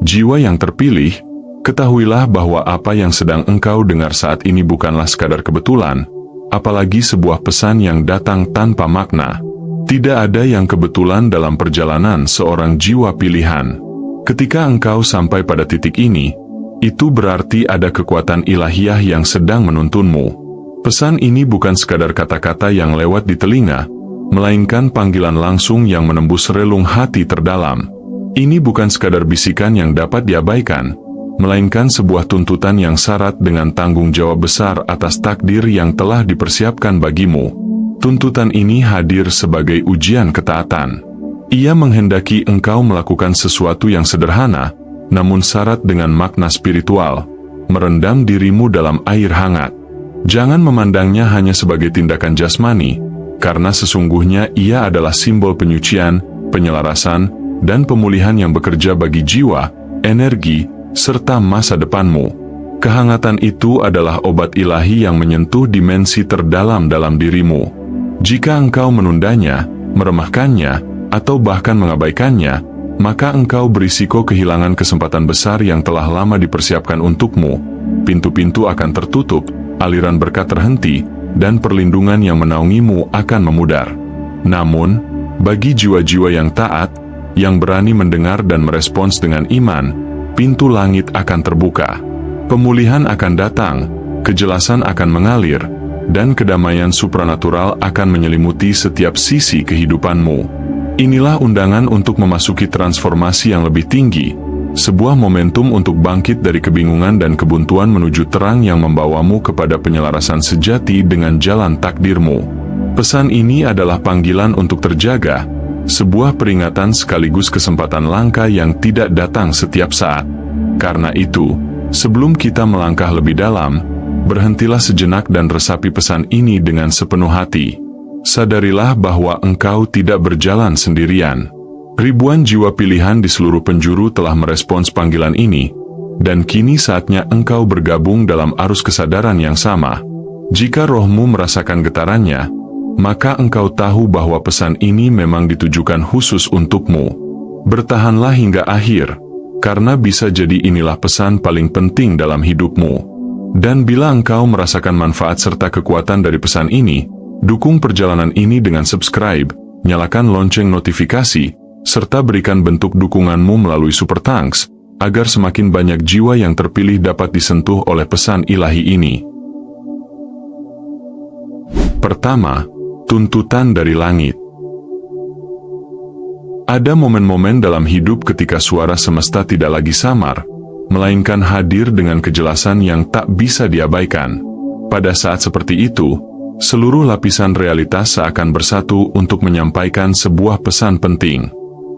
Jiwa yang terpilih, ketahuilah bahwa apa yang sedang engkau dengar saat ini bukanlah sekadar kebetulan, apalagi sebuah pesan yang datang tanpa makna. Tidak ada yang kebetulan dalam perjalanan seorang jiwa pilihan. Ketika engkau sampai pada titik ini, itu berarti ada kekuatan ilahiyah yang sedang menuntunmu. Pesan ini bukan sekadar kata-kata yang lewat di telinga, melainkan panggilan langsung yang menembus relung hati terdalam. Ini bukan sekadar bisikan yang dapat diabaikan, melainkan sebuah tuntutan yang syarat dengan tanggung jawab besar atas takdir yang telah dipersiapkan bagimu. Tuntutan ini hadir sebagai ujian ketaatan. Ia menghendaki engkau melakukan sesuatu yang sederhana, namun syarat dengan makna spiritual, merendam dirimu dalam air hangat. Jangan memandangnya hanya sebagai tindakan jasmani, karena sesungguhnya ia adalah simbol penyucian, penyelarasan, dan pemulihan yang bekerja bagi jiwa, energi, serta masa depanmu. Kehangatan itu adalah obat ilahi yang menyentuh dimensi terdalam dalam dirimu. Jika engkau menundanya, meremehkannya, atau bahkan mengabaikannya, maka engkau berisiko kehilangan kesempatan besar yang telah lama dipersiapkan untukmu. Pintu-pintu akan tertutup, aliran berkat terhenti, dan perlindungan yang menaungimu akan memudar. Namun, bagi jiwa-jiwa yang taat, yang berani mendengar dan merespons dengan iman, pintu langit akan terbuka. Pemulihan akan datang, kejelasan akan mengalir, dan kedamaian supranatural akan menyelimuti setiap sisi kehidupanmu. Inilah undangan untuk memasuki transformasi yang lebih tinggi, sebuah momentum untuk bangkit dari kebingungan dan kebuntuan menuju terang yang membawamu kepada penyelarasan sejati dengan jalan takdirmu. Pesan ini adalah panggilan untuk terjaga, sebuah peringatan sekaligus kesempatan langka yang tidak datang setiap saat. Karena itu, sebelum kita melangkah lebih dalam, berhentilah sejenak dan resapi pesan ini dengan sepenuh hati. Sadarilah bahwa engkau tidak berjalan sendirian. Ribuan jiwa pilihan di seluruh penjuru telah merespons panggilan ini, dan kini saatnya engkau bergabung dalam arus kesadaran yang sama. Jika rohmu merasakan getarannya, maka engkau tahu bahwa pesan ini memang ditujukan khusus untukmu. Bertahanlah hingga akhir, karena bisa jadi inilah pesan paling penting dalam hidupmu. Dan bila engkau merasakan manfaat serta kekuatan dari pesan ini, dukung perjalanan ini dengan subscribe, nyalakan lonceng notifikasi, serta berikan bentuk dukunganmu melalui Super Thanks, agar semakin banyak jiwa yang terpilih dapat disentuh oleh pesan ilahi ini. Pertama, tuntutan dari langit. Ada momen-momen dalam hidup ketika suara semesta tidak lagi samar, melainkan hadir dengan kejelasan yang tak bisa diabaikan. Pada saat seperti itu, seluruh lapisan realitas seakan bersatu untuk menyampaikan sebuah pesan penting.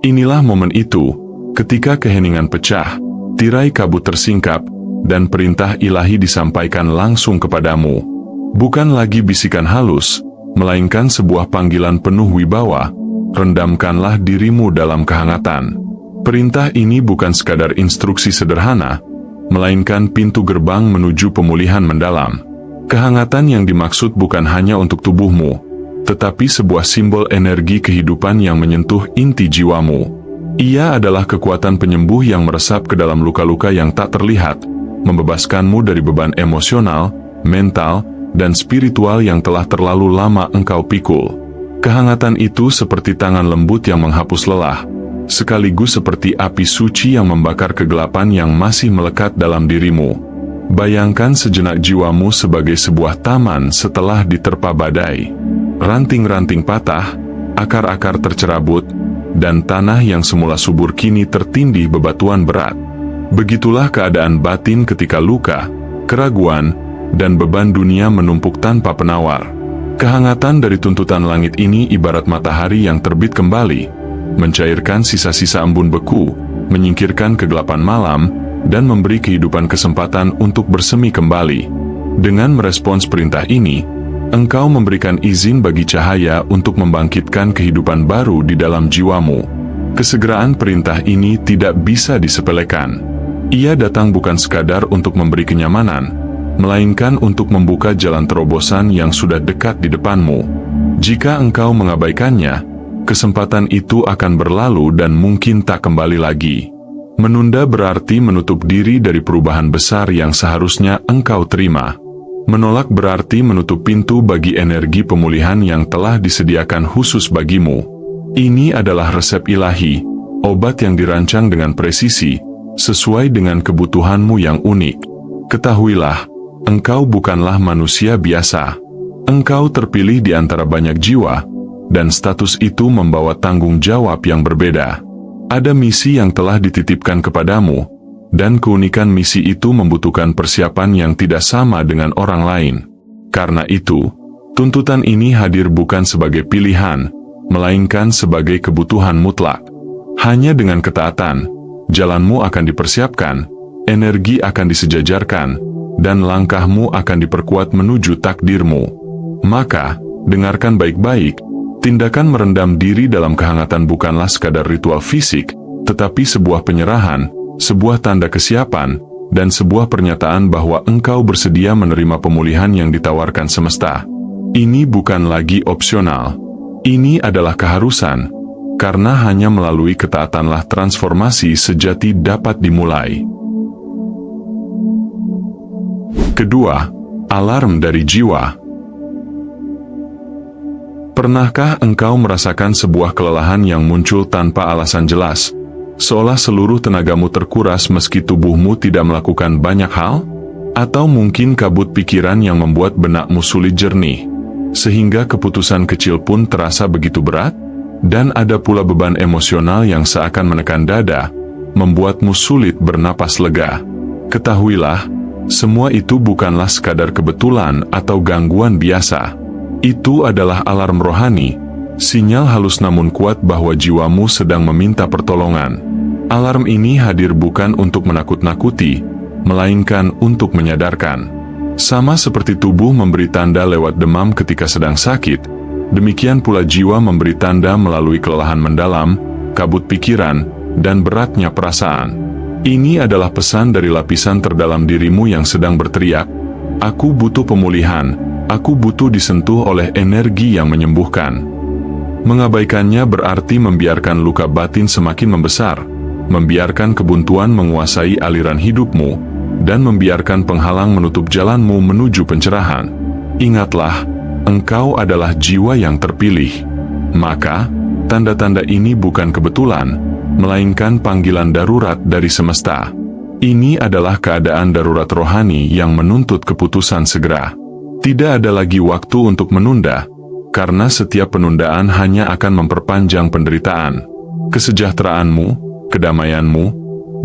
Inilah momen itu, ketika keheningan pecah, tirai kabut tersingkap, dan perintah ilahi disampaikan langsung kepadamu. Bukan lagi bisikan halus, melainkan sebuah panggilan penuh wibawa, rendamkanlah dirimu dalam kehangatan. Perintah ini bukan sekadar instruksi sederhana, melainkan pintu gerbang menuju pemulihan mendalam. Kehangatan yang dimaksud bukan hanya untuk tubuhmu, tetapi sebuah simbol energi kehidupan yang menyentuh inti jiwamu. Ia adalah kekuatan penyembuh yang meresap ke dalam luka-luka yang tak terlihat, membebaskanmu dari beban emosional, mental, dan spiritual yang telah terlalu lama engkau pikul. Kehangatan itu seperti tangan lembut yang menghapus lelah, sekaligus seperti api suci yang membakar kegelapan yang masih melekat dalam dirimu. Bayangkan sejenak jiwamu sebagai sebuah taman setelah diterpa badai. Ranting-ranting patah, akar-akar tercerabut, dan tanah yang semula subur kini tertindih bebatuan berat. Begitulah keadaan batin ketika luka, keraguan, dan beban dunia menumpuk tanpa penawar. Kehangatan dari tuntutan langit ini ibarat matahari yang terbit kembali, mencairkan sisa-sisa embun beku, menyingkirkan kegelapan malam, dan memberi kehidupan kesempatan untuk bersemi kembali. Dengan merespons perintah ini, engkau memberikan izin bagi cahaya untuk membangkitkan kehidupan baru di dalam jiwamu. Kesegeraan perintah ini tidak bisa disepelekan. Ia datang bukan sekadar untuk memberi kenyamanan, melainkan untuk membuka jalan terobosan yang sudah dekat di depanmu. Jika engkau mengabaikannya, kesempatan itu akan berlalu dan mungkin tak kembali lagi. Menunda berarti menutup diri dari perubahan besar yang seharusnya engkau terima. Menolak berarti menutup pintu bagi energi pemulihan yang telah disediakan khusus bagimu. Ini adalah resep ilahi, obat yang dirancang dengan presisi, sesuai dengan kebutuhanmu yang unik. Ketahuilah, engkau bukanlah manusia biasa. Engkau terpilih di antara banyak jiwa, dan status itu membawa tanggung jawab yang berbeda. Ada misi yang telah dititipkan kepadamu, dan keunikan misi itu membutuhkan persiapan yang tidak sama dengan orang lain. Karena itu, tuntutan ini hadir bukan sebagai pilihan, melainkan sebagai kebutuhan mutlak. Hanya dengan ketaatan, jalanmu akan dipersiapkan, energi akan disejajarkan, dan langkahmu akan diperkuat menuju takdirmu. Maka, dengarkan baik-baik, tindakan merendam diri dalam kehangatan bukanlah sekadar ritual fisik, tetapi sebuah penyerahan, sebuah tanda kesiapan, dan sebuah pernyataan bahwa engkau bersedia menerima pemulihan yang ditawarkan semesta. Ini bukan lagi opsional. Ini adalah keharusan, karena hanya melalui ketaatanlah transformasi sejati dapat dimulai. Kedua, alarm dari jiwa. Pernahkah engkau merasakan sebuah kelelahan yang muncul tanpa alasan jelas, seolah seluruh tenagamu terkuras meski tubuhmu tidak melakukan banyak hal? Atau mungkin kabut pikiran yang membuat benakmu sulit jernih, sehingga keputusan kecil pun terasa begitu berat? Dan ada pula beban emosional yang seakan menekan dada, membuatmu sulit bernapas lega. Ketahuilah, semua itu bukanlah sekadar kebetulan atau gangguan biasa. Itu adalah alarm rohani, sinyal halus namun kuat bahwa jiwamu sedang meminta pertolongan. Alarm ini hadir bukan untuk menakut-nakuti, melainkan untuk menyadarkan. Sama seperti tubuh memberi tanda lewat demam ketika sedang sakit, demikian pula jiwa memberi tanda melalui kelelahan mendalam, kabut pikiran, dan beratnya perasaan. Ini adalah pesan dari lapisan terdalam dirimu yang sedang berteriak, "Aku butuh pemulihan, aku butuh disentuh oleh energi yang menyembuhkan." Mengabaikannya berarti membiarkan luka batin semakin membesar, membiarkan kebuntuan menguasai aliran hidupmu, dan membiarkan penghalang menutup jalanmu menuju pencerahan. Ingatlah, engkau adalah jiwa yang terpilih. Maka, tanda-tanda ini bukan kebetulan, melainkan panggilan darurat dari semesta. Ini adalah keadaan darurat rohani yang menuntut keputusan segera. Tidak ada lagi waktu untuk menunda, karena setiap penundaan hanya akan memperpanjang penderitaan. Kesejahteraan,mu, kedamaianmu,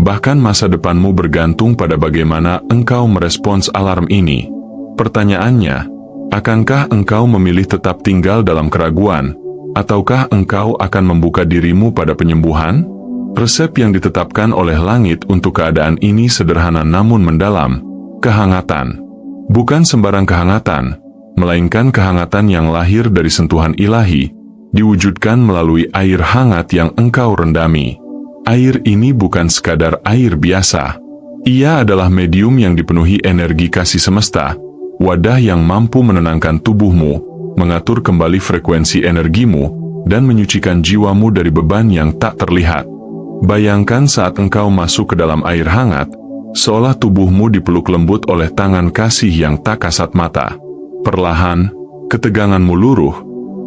bahkan masa depanmu bergantung pada bagaimana engkau merespons alarm ini. Pertanyaannya, akankah engkau memilih tetap tinggal dalam keraguan, ataukah engkau akan membuka dirimu pada penyembuhan? Resep yang ditetapkan oleh langit untuk keadaan ini sederhana namun mendalam, kehangatan. Bukan sembarang kehangatan, melainkan kehangatan yang lahir dari sentuhan ilahi, diwujudkan melalui air hangat yang engkau rendami. Air ini bukan sekadar air biasa. Ia adalah medium yang dipenuhi energi kasih semesta, wadah yang mampu menenangkan tubuhmu, mengatur kembali frekuensi energimu, dan menyucikan jiwamu dari beban yang tak terlihat. Bayangkan saat engkau masuk ke dalam air hangat, seolah tubuhmu dipeluk lembut oleh tangan kasih yang tak kasat mata. Perlahan, keteganganmu luruh,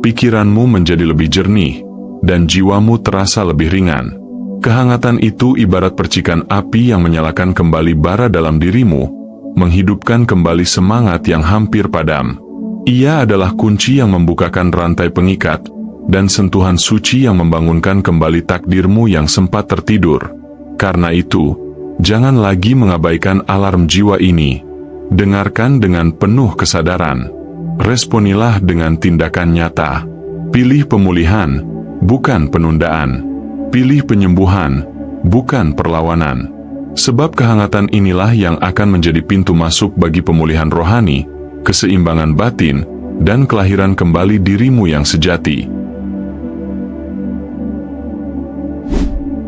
pikiranmu menjadi lebih jernih, dan jiwamu terasa lebih ringan. Kehangatan itu ibarat percikan api yang menyalakan kembali bara dalam dirimu, menghidupkan kembali semangat yang hampir padam. Ia adalah kunci yang membukakan rantai pengikat, dan sentuhan suci yang membangunkan kembali takdirmu yang sempat tertidur. Karena itu, jangan lagi mengabaikan alarm jiwa ini. Dengarkan dengan penuh kesadaran. Responilah dengan tindakan nyata. Pilih pemulihan, bukan penundaan. Pilih penyembuhan, bukan perlawanan. Sebab kehangatan inilah yang akan menjadi pintu masuk bagi pemulihan rohani, keseimbangan batin, dan kelahiran kembali dirimu yang sejati.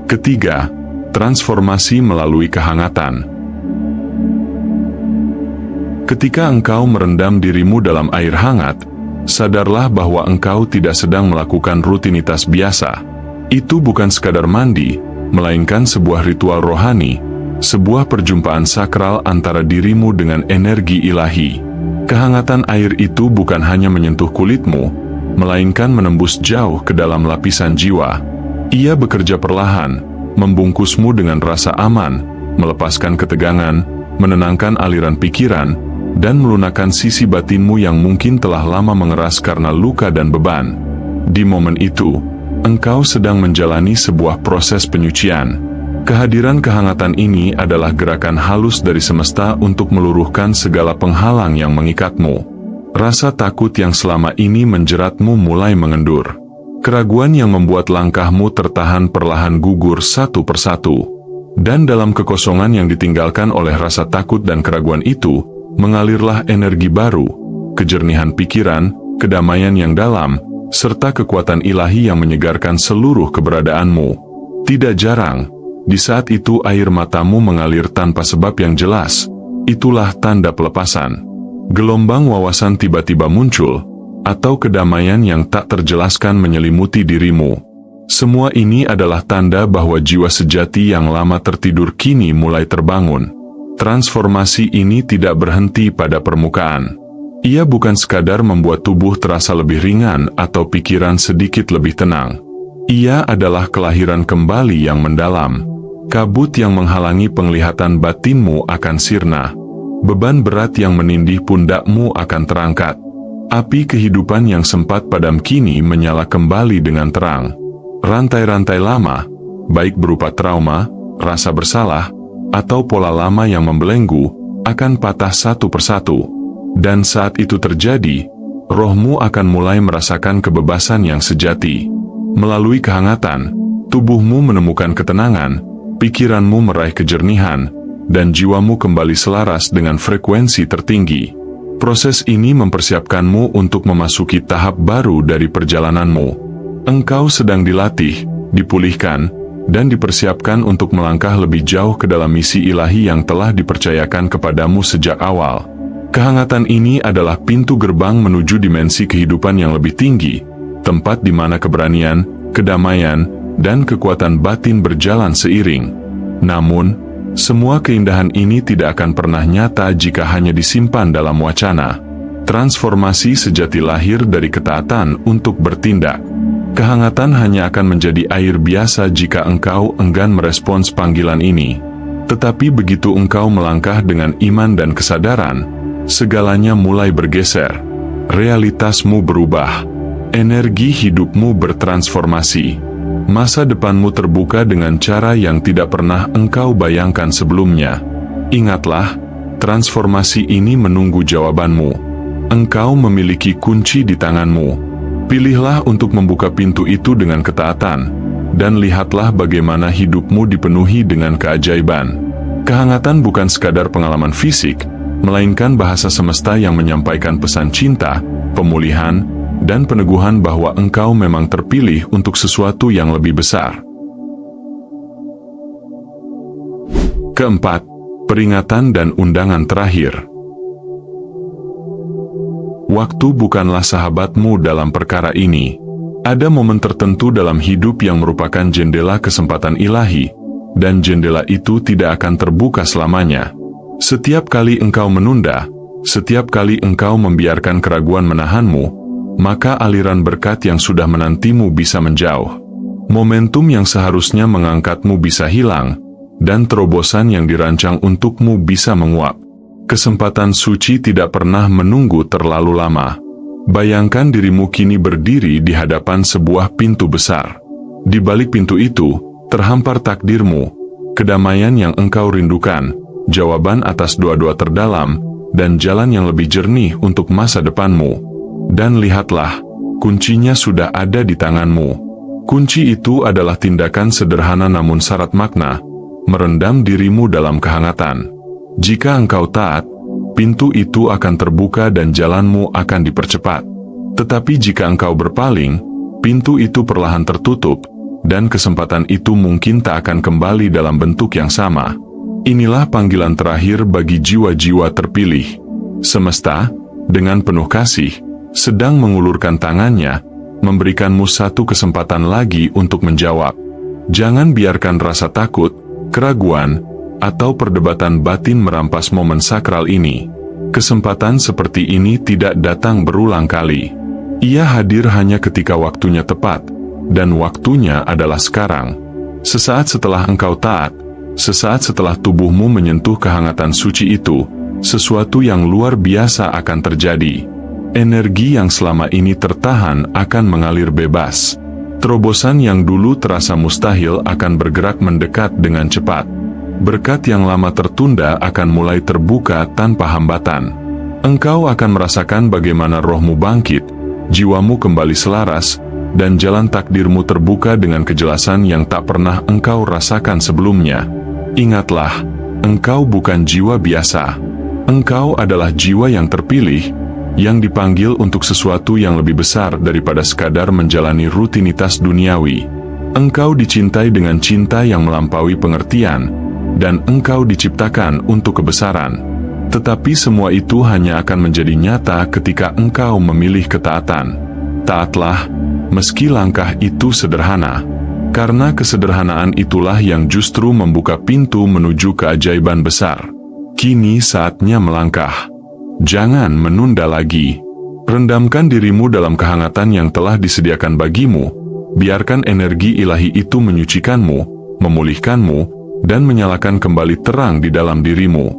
Ketiga, transformasi melalui kehangatan. Ketika engkau merendam dirimu dalam air hangat, sadarlah bahwa engkau tidak sedang melakukan rutinitas biasa. Itu bukan sekadar mandi, melainkan sebuah ritual rohani, sebuah perjumpaan sakral antara dirimu dengan energi ilahi. Kehangatan air itu bukan hanya menyentuh kulitmu, melainkan menembus jauh ke dalam lapisan jiwa. Ia bekerja perlahan, membungkusmu dengan rasa aman, melepaskan ketegangan, menenangkan aliran pikiran, dan melunakkan sisi batinmu yang mungkin telah lama mengeras karena luka dan beban. Di momen itu, engkau sedang menjalani sebuah proses penyucian. Kehadiran kehangatan ini adalah gerakan halus dari semesta untuk meluruhkan segala penghalang yang mengikatmu. Rasa takut yang selama ini menjeratmu mulai mengendur. Keraguan yang membuat langkahmu tertahan perlahan gugur satu persatu. Dan dalam kekosongan yang ditinggalkan oleh rasa takut dan keraguan itu, mengalirlah energi baru, kejernihan pikiran, kedamaian yang dalam, serta kekuatan ilahi yang menyegarkan seluruh keberadaanmu. Tidak jarang, di saat itu air matamu mengalir tanpa sebab yang jelas. Itulah tanda pelepasan. Gelombang wawasan tiba-tiba muncul, atau kedamaian yang tak terjelaskan menyelimuti dirimu. Semua ini adalah tanda bahwa jiwa sejati yang lama tertidur kini mulai terbangun. Transformasi ini tidak berhenti pada permukaan. Ia bukan sekadar membuat tubuh terasa lebih ringan atau pikiran sedikit lebih tenang. Ia adalah kelahiran kembali yang mendalam. Kabut yang menghalangi penglihatan batinmu akan sirna. Beban berat yang menindih pundakmu akan terangkat. Api kehidupan yang sempat padam kini menyala kembali dengan terang. Rantai-rantai lama, baik berupa trauma, rasa bersalah, atau pola lama yang membelenggu, akan patah satu persatu. Dan saat itu terjadi, rohmu akan mulai merasakan kebebasan yang sejati. Melalui kehangatan, tubuhmu menemukan ketenangan, pikiranmu meraih kejernihan, dan jiwamu kembali selaras dengan frekuensi tertinggi. Proses ini mempersiapkanmu untuk memasuki tahap baru dari perjalananmu. Engkau sedang dilatih, dipulihkan, dan dipersiapkan untuk melangkah lebih jauh ke dalam misi ilahi yang telah dipercayakan kepadamu sejak awal. Kehangatan ini adalah pintu gerbang menuju dimensi kehidupan yang lebih tinggi, tempat di mana keberanian, kedamaian, dan kekuatan batin berjalan seiring. Namun, semua keindahan ini tidak akan pernah nyata jika hanya disimpan dalam wacana. Transformasi sejati lahir dari ketaatan untuk bertindak. Kehangatan hanya akan menjadi air biasa jika engkau enggan merespons panggilan ini. Tetapi begitu engkau melangkah dengan iman dan kesadaran, segalanya mulai bergeser. Realitasmu berubah. Energi hidupmu bertransformasi. Masa depanmu terbuka dengan cara yang tidak pernah engkau bayangkan sebelumnya. Ingatlah, transformasi ini menunggu jawabanmu. Engkau memiliki kunci di tanganmu. Pilihlah untuk membuka pintu itu dengan ketaatan, dan lihatlah bagaimana hidupmu dipenuhi dengan keajaiban. Kehangatan bukan sekadar pengalaman fisik, melainkan bahasa semesta yang menyampaikan pesan cinta, pemulihan, dan peneguhan bahwa engkau memang terpilih untuk sesuatu yang lebih besar. Keempat, peringatan dan undangan terakhir. Waktu bukanlah sahabatmu dalam perkara ini. Ada momen tertentu dalam hidup yang merupakan jendela kesempatan ilahi, dan jendela itu tidak akan terbuka selamanya. Setiap kali engkau menunda, setiap kali engkau membiarkan keraguan menahanmu, maka aliran berkat yang sudah menantimu bisa menjauh. Momentum yang seharusnya mengangkatmu bisa hilang, dan terobosan yang dirancang untukmu bisa menguap. Kesempatan suci tidak pernah menunggu terlalu lama. Bayangkan dirimu kini berdiri di hadapan sebuah pintu besar. Di balik pintu itu, terhampar takdirmu, kedamaian yang engkau rindukan, jawaban atas doa-doa terdalam, dan jalan yang lebih jernih untuk masa depanmu. Dan lihatlah, kuncinya sudah ada di tanganmu. Kunci itu adalah tindakan sederhana namun syarat makna, merendam dirimu dalam kehangatan. Jika engkau taat, pintu itu akan terbuka dan jalanmu akan dipercepat. Tetapi jika engkau berpaling, pintu itu perlahan tertutup, dan kesempatan itu mungkin tak akan kembali dalam bentuk yang sama. Inilah panggilan terakhir bagi jiwa-jiwa terpilih. Semesta, dengan penuh kasih, sedang mengulurkan tangannya, memberikanmu satu kesempatan lagi untuk menjawab. Jangan biarkan rasa takut, keraguan, atau perdebatan batin merampas momen sakral ini. Kesempatan seperti ini tidak datang berulang kali. Ia hadir hanya ketika waktunya tepat, dan waktunya adalah sekarang. Sesaat setelah engkau taat, sesaat setelah tubuhmu menyentuh kehangatan suci itu, sesuatu yang luar biasa akan terjadi. Energi yang selama ini tertahan akan mengalir bebas. Terobosan yang dulu terasa mustahil akan bergerak mendekat dengan cepat. Berkat yang lama tertunda akan mulai terbuka tanpa hambatan. Engkau akan merasakan bagaimana rohmu bangkit, jiwamu kembali selaras, dan jalan takdirmu terbuka dengan kejelasan yang tak pernah engkau rasakan sebelumnya. Ingatlah, engkau bukan jiwa biasa. Engkau adalah jiwa yang terpilih, yang dipanggil untuk sesuatu yang lebih besar daripada sekadar menjalani rutinitas duniawi. Engkau dicintai dengan cinta yang melampaui pengertian, dan engkau diciptakan untuk kebesaran. Tetapi semua itu hanya akan menjadi nyata ketika engkau memilih ketaatan. Taatlah, meski langkah itu sederhana. Karena kesederhanaan itulah yang justru membuka pintu menuju keajaiban besar. Kini saatnya melangkah. Jangan menunda lagi. Rendamkan dirimu dalam kehangatan yang telah disediakan bagimu. Biarkan energi ilahi itu menyucikanmu, memulihkanmu, dan menyalakan kembali terang di dalam dirimu.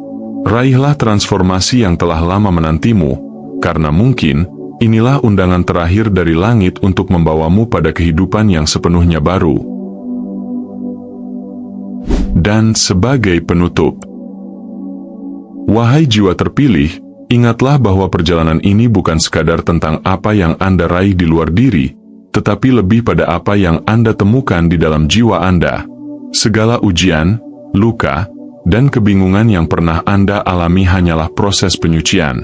Raihlah transformasi yang telah lama menantimu, karena mungkin inilah undangan terakhir dari langit untuk membawamu pada kehidupan yang sepenuhnya baru. Dan sebagai penutup, wahai jiwa terpilih, ingatlah bahwa perjalanan ini bukan sekadar tentang apa yang Anda raih di luar diri, tetapi lebih pada apa yang Anda temukan di dalam jiwa Anda. Segala ujian, luka, dan kebingungan yang pernah Anda alami hanyalah proses penyucian.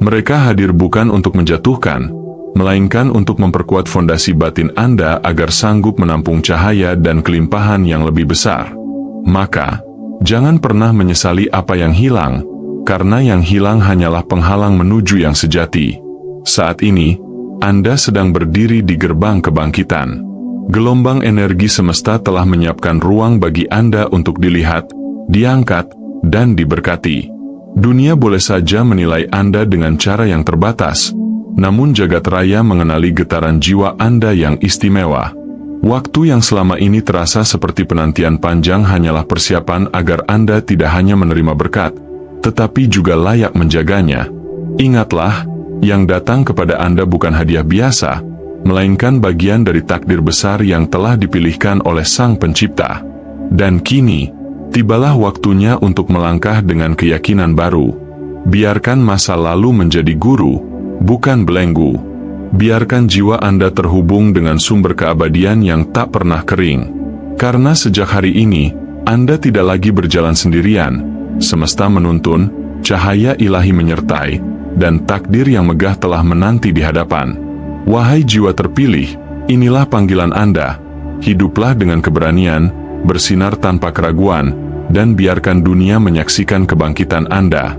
Mereka hadir bukan untuk menjatuhkan, melainkan untuk memperkuat fondasi batin Anda agar sanggup menampung cahaya dan kelimpahan yang lebih besar. Maka, jangan pernah menyesali apa yang hilang, karena yang hilang hanyalah penghalang menuju yang sejati. Saat ini, Anda sedang berdiri di gerbang kebangkitan. Gelombang energi semesta telah menyiapkan ruang bagi Anda untuk dilihat, diangkat, dan diberkati. Dunia boleh saja menilai Anda dengan cara yang terbatas, namun jagat raya mengenali getaran jiwa Anda yang istimewa. Waktu yang selama ini terasa seperti penantian panjang hanyalah persiapan agar Anda tidak hanya menerima berkat, tetapi juga layak menjaganya. Ingatlah, yang datang kepada Anda bukan hadiah biasa, melainkan bagian dari takdir besar yang telah dipilihkan oleh Sang Pencipta. Dan kini, tibalah waktunya untuk melangkah dengan keyakinan baru. Biarkan masa lalu menjadi guru, bukan belenggu. Biarkan jiwa Anda terhubung dengan sumber keabadian yang tak pernah kering. Karena sejak hari ini, Anda tidak lagi berjalan sendirian. Semesta menuntun, cahaya ilahi menyertai, dan takdir yang megah telah menanti di hadapan. Wahai jiwa terpilih, inilah panggilan Anda. Hiduplah dengan keberanian, bersinar tanpa keraguan, dan biarkan dunia menyaksikan kebangkitan Anda.